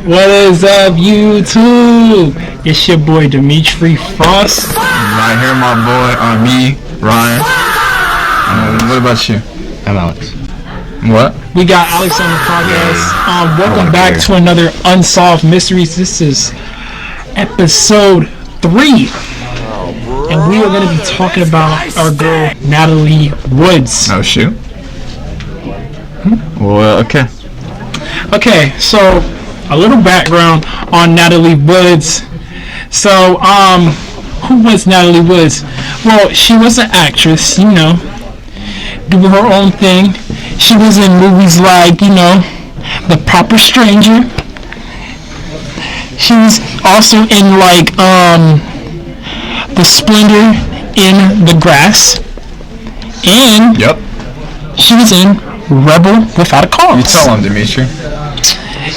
What is up, YouTube? It's your boy Dimitri Frost. Right here, my boy, me, Ryan. What about you? I'm Alex. What? We got Alex on the podcast. Welcome back to another Unsolved Mysteries. This is episode 3. And we are going to be talking about our girl, Natalie Woods. Oh, shoot. Well, okay. Okay, so a little background on Natalie Woods. So, who was Natalie Woods? Well, she was an actress, you know, doing her own thing. She was in movies like, you know, The Proper Stranger. She was also in, like, The Splendor in the Grass. And Yep. she was in Rebel Without a Cause. You tell him, Dimitri.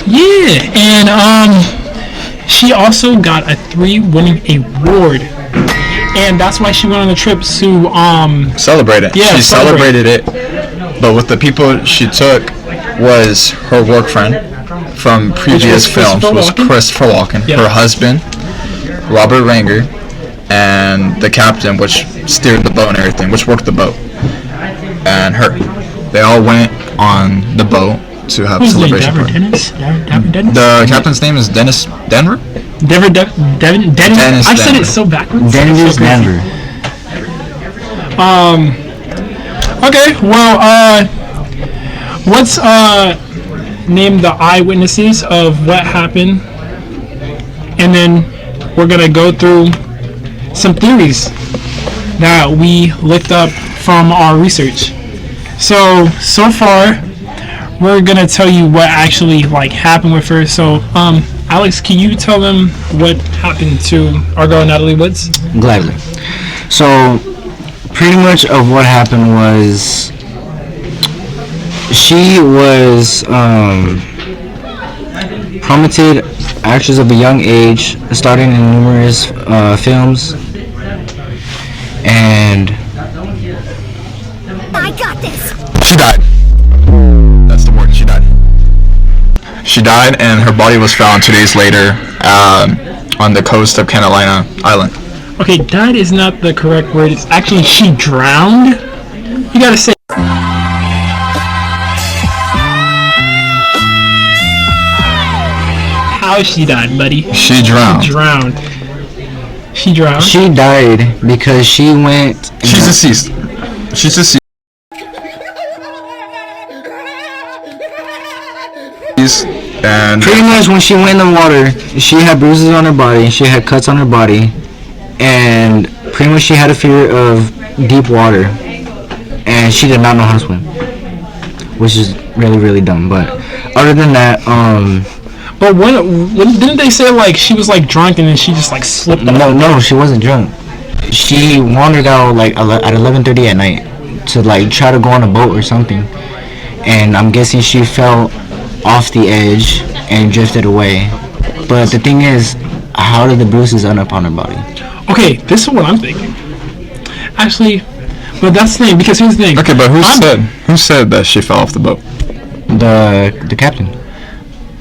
Yeah, and she also got a 3 winning award, and that's why she went on the trip to Celebrate it. Yeah, she celebrated it, but with the people she took was her work friend from previous films, was Christopher Walken, Yeah. her husband, Robert Ranger, and the captain, which steered the boat and everything, which worked the boat, and her. They all went on the boat to have a celebration party. Dennis? The captain's name is Dennis Denver? Dennis. I said it so backwards. Dennis so Denver. Okay, well, let's name the eyewitnesses of what happened, and then we're gonna go through some theories that we looked up from our research. So far, we're gonna tell you what actually like happened with her. So, Alex, can you tell them what happened to our girl Natalie Woods? Gladly. So, pretty much of what happened was she was promoted actress of a young age, starting in numerous films, and I got this. She died. That's the word, she died. She died, and her body was found 2 days later on the coast of Catalina Island. Okay, died is not the correct word. It's actually she drowned. You gotta say. How she died, buddy? She drowned. She drowned. she died because she went. She's deceased. She's deceased. And Pretty much when she went in the water, she had bruises on her body, she had cuts on her body, and pretty much she had a fear of deep water, and she did not know how to swim, which is really, really dumb. But other than that, But when didn't they say like she was like drunk and then she just like slipped? no, she wasn't drunk. She wandered out like at 11:30 at night to like try to go on a boat or something, and I'm guessing she fell off the edge and drifted away. But the thing is, how did the bruises end up on her body? Okay, this is what I'm thinking. Actually, but that's the thing, because here's the thing. okay, but who said that she fell off the boat? The captain,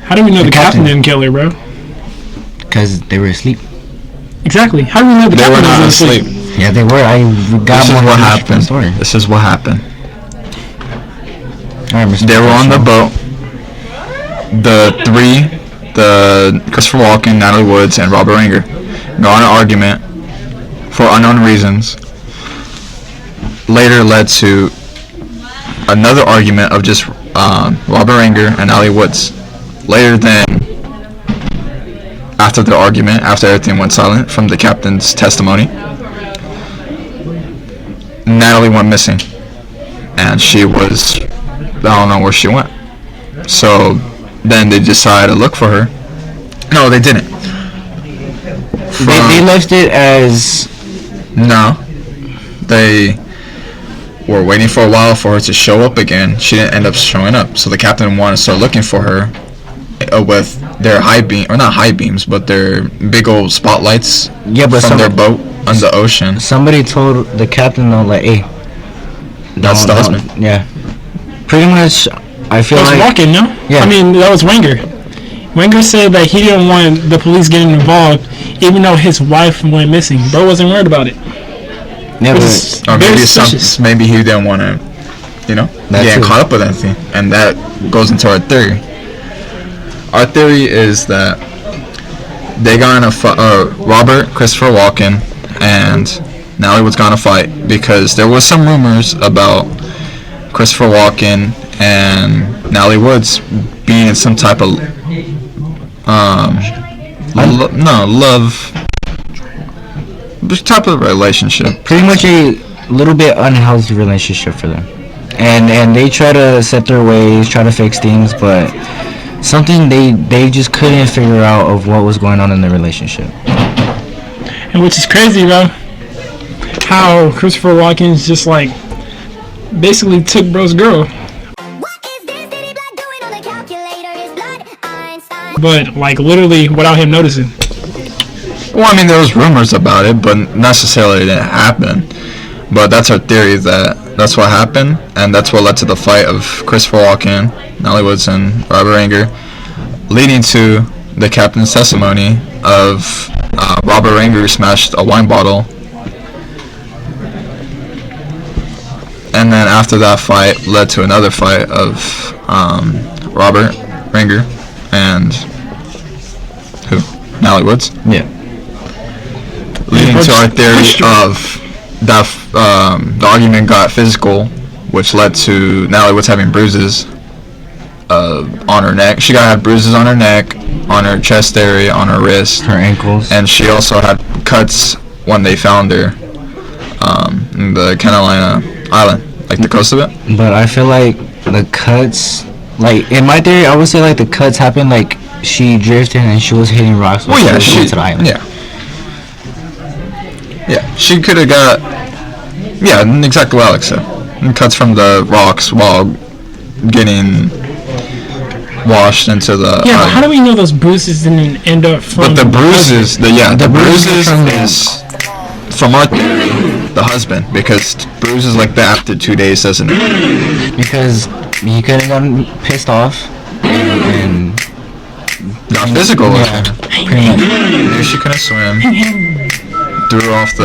How do we know the captain didn't kill her, bro? because they were asleep. Exactly. How do we know the They captain were not wasn't asleep. Yeah, they were. I got This is more what information from the happened. story. This is what happened. All right, Mr. They were on the Professional. boat. The Christopher Walken, Natalie Woods, and Robert Ranger got in an argument for unknown reasons. Later led to another argument of just Robert Ranger and Natalie Woods. Later then, after the argument, after everything went silent from the captain's testimony, Natalie went missing, and she was, I don't know where she went. So then they decided to look for her. No, they didn't. They left it as No. They were waiting for a while for her to show up again. She didn't end up showing up. So the captain wanted to start looking for her with their high beam, or not high beams, but their big old spotlights from their boat on the ocean. somebody told the captain though, like, hey, That's the husband. Yeah, pretty much. I feel That was like Walken, no? Yeah. I mean, that was Wenger. Wenger said that he didn't want the police getting involved, even though his wife went missing. Bro wasn't worried about it. Yeah, Which but is Or very maybe suspicious. maybe he didn't want to, get caught up with anything, and that goes into our theory. Our theory is that they got in Robert, Christopher Walken, and Natalie Wood's got in a fight because there was some rumors about Christopher Walken and Natalie Woods being in some type of love type of relationship. pretty much a little bit unhealthy relationship for them. And they try to set their ways, try to fix things, but something they just couldn't figure out of what was going on in the relationship. And which is crazy, bro. How Christopher Walken's just like basically took bro's girl. But like literally without him noticing. Well, I mean, there was rumors about it, but necessarily it didn't happen. But that's our theory, that that's what happened, and that's what led to the fight of Christopher Walken, Natalie Woods, and Robert Ranger, leading to the captain's testimony of Robert Ranger smashed a wine bottle. And then after that fight led to another fight of Robert Ranger and who? Natalie Woods? Yeah. Leading to our theory of that the argument got physical, which led to Natalie Woods having bruises on her neck. She had bruises on her neck, on her chest area, on her wrist, Her ankles. and she also had cuts when they found her in the Catalina Island, like the coast of it. But I feel like the cuts, like in my theory, I would say like the cuts happened like she drifted and she was hitting rocks. Well, yeah, she was going to the island. Yeah, she could have got, exactly what Alex said. And cuts from the rocks while getting washed into the Yeah, but island. how do we know those bruises didn't end up from But the bruises, the bruises from is from our theory, the husband, because bruises like that after 2 days doesn't. Because he could have gotten pissed off and Not physical. yeah, pretty much. Maybe she couldn't swim. Threw her off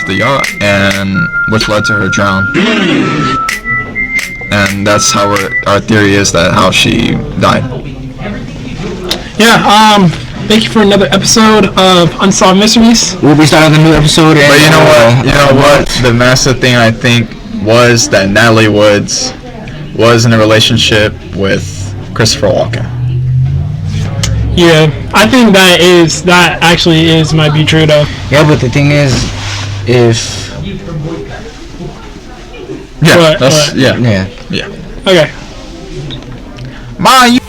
the yacht, and which led to her drown. And that's how our theory is that how she died. Yeah, thank you for another episode of Unsolved Mysteries. We'll be starting a new episode. But you know what? You know what? The massive thing I think was that Natalie Woods was in a relationship with Christopher Walken. Yeah, I think that actually might be true though. Yeah, but the thing is, if But- yeah. Okay. Ma, you